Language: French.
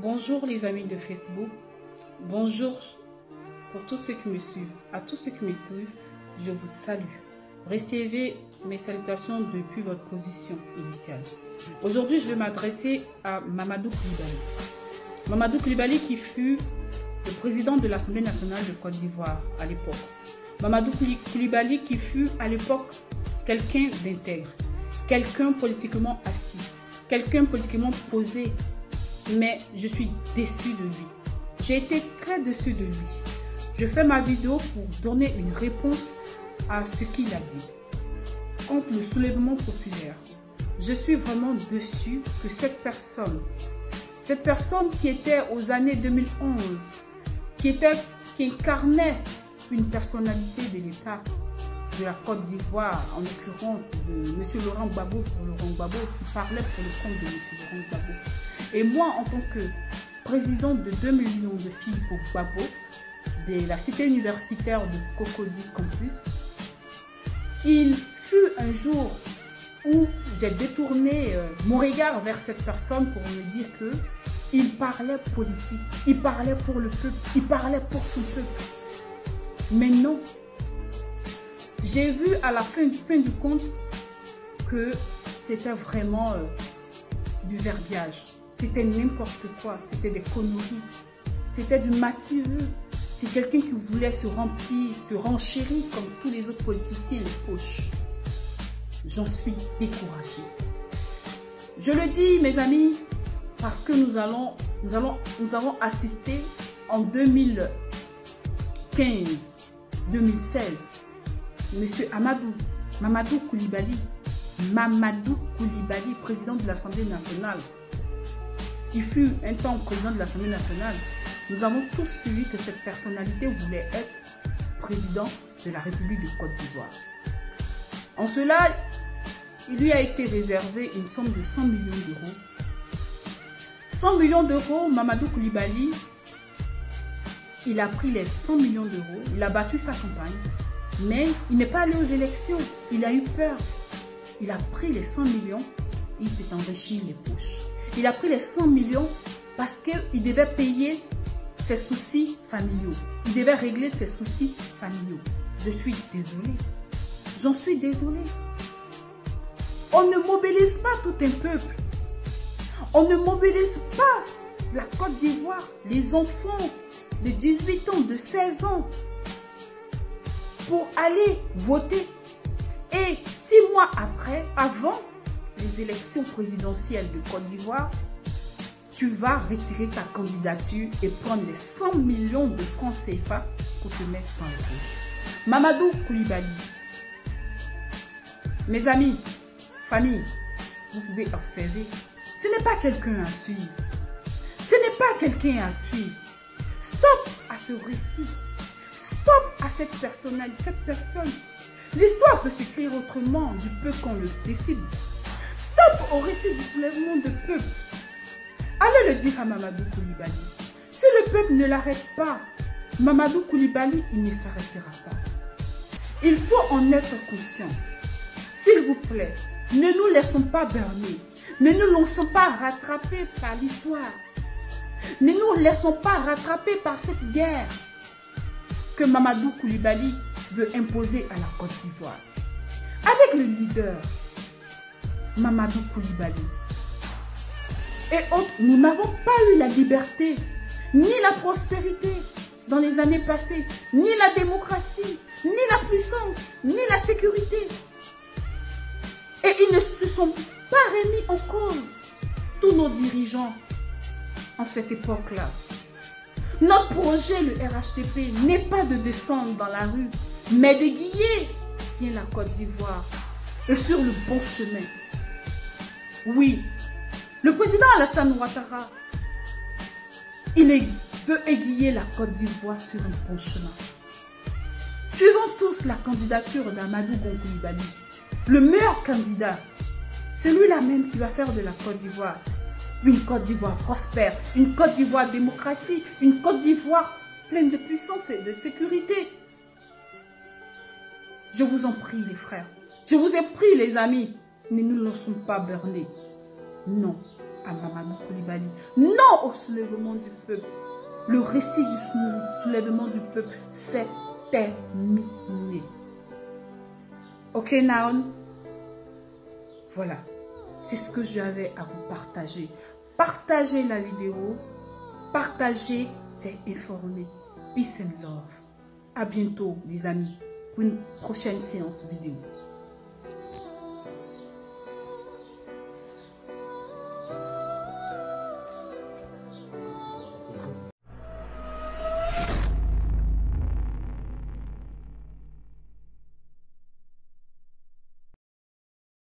Bonjour les amis de Facebook, bonjour pour tous ceux qui me suivent. À tous ceux qui me suivent, je vous salue. Recevez mes salutations depuis votre position initiale. Aujourd'hui, je vais m'adresser à Mamadou Coulibaly. Mamadou Coulibaly qui fut le président de l'Assemblée nationale de Côte d'Ivoire à l'époque. Mamadou Coulibaly qui fut à l'époque quelqu'un d'intègre, quelqu'un politiquement assis, quelqu'un politiquement posé. Mais je suis déçue de lui. J'ai été très déçue de lui. Je fais ma vidéo pour donner une réponse à ce qu'il a dit contre le soulèvement populaire. Je suis vraiment déçue que cette personne qui était aux années 2011, qui incarnait une personnalité de l'État de la Côte d'Ivoire, en l'occurrence de M. Laurent Gbagbo, qui parlait pour le compte de M. Laurent Gbagbo. Et moi, en tant que présidente de 2 millions de filles pour Gbagbo, de la cité universitaire de Cocody Campus, il fut un jour où j'ai détourné mon regard vers cette personne pour me dire qu'il parlait politique, il parlait pour le peuple, il parlait pour son peuple. Mais non, j'ai vu à la fin du compte que c'était vraiment du verbiage. C'était n'importe quoi, c'était des conneries, c'était du mativeux. C'est quelqu'un qui voulait se remplir, se renchérir comme tous les autres politiciens les poches. J'en suis découragée. Je le dis, mes amis, parce que nous avons assisté en 2015, 2016, Monsieur Mamadou Coulibaly, président de l'Assemblée nationale. Il fut un temps président de l'Assemblée nationale. Nous avons tous suivi que cette personnalité voulait être président de la République de Côte d'Ivoire. En cela, il lui a été réservé une somme de 100 millions d'euros. 100 millions d'euros, Mamadou Coulibaly, il a pris les 100 millions d'euros, il a battu sa campagne, mais il n'est pas allé aux élections. Il a eu peur. Il a pris les 100 millions et il s'est enrichi les poches. Il a pris les 100 millions parce qu'il devait payer ses soucis familiaux. Il devait régler ses soucis familiaux. Je suis désolée. J'en suis désolée. On ne mobilise pas tout un peuple. On ne mobilise pas la Côte d'Ivoire, les enfants de 18 ans, de 16 ans, pour aller voter. Et 6 mois avant les élections présidentielles de Côte d'Ivoire, tu vas retirer ta candidature et prendre les 100 millions de francs CFA pour te mettre dans la poche. Mamadou Coulibaly, mes amis, famille, vous pouvez observer, ce n'est pas quelqu'un à suivre. Ce n'est pas quelqu'un à suivre. Stop à ce récit. Stop à cette personnalité, cette personne. L'histoire peut s'écrire autrement du peu qu'on le décide. Stop au récit du soulèvement de peuple. Allez le dire à Mamadou Coulibaly. Si le peuple ne l'arrête pas, Mamadou Coulibaly, il ne s'arrêtera pas. Il faut en être conscient. S'il vous plaît, ne nous laissons pas berner. Ne nous laissons pas rattraper par l'histoire. Ne nous laissons pas rattraper par cette guerre que Mamadou Coulibaly veut imposer à la Côte d'Ivoire. Avec le leader Mamadou Coulibaly et autres, nous n'avons pas eu la liberté, ni la prospérité dans les années passées, ni la démocratie, ni la puissance, ni la sécurité. Et ils ne se sont pas remis en cause, tous nos dirigeants, en cette époque-là. Notre projet, le RHDP, n'est pas de descendre dans la rue, mais d'aiguiller bien la Côte d'Ivoire et sur le bon chemin. Oui, le président Alassane Ouattara, il veut aiguiller la Côte d'Ivoire sur un bon chemin. Suivons tous la candidature d'Amadou Coulibaly, le meilleur candidat, celui-là même qui va faire de la Côte d'Ivoire une Côte d'Ivoire prospère, une Côte d'Ivoire démocratie, une Côte d'Ivoire pleine de puissance et de sécurité. Je vous en prie les frères, je vous ai pris les amis, ne nous laissons pas berner. Non, à Mamadou Koulibaly. Non au soulèvement du peuple. Le récit du soulèvement du peuple, c'est terminé. Ok, Naon? Voilà. C'est ce que j'avais à vous partager. Partagez la vidéo. Partagez, c'est informer. Peace and love. À bientôt, les amis, pour une prochaine séance vidéo.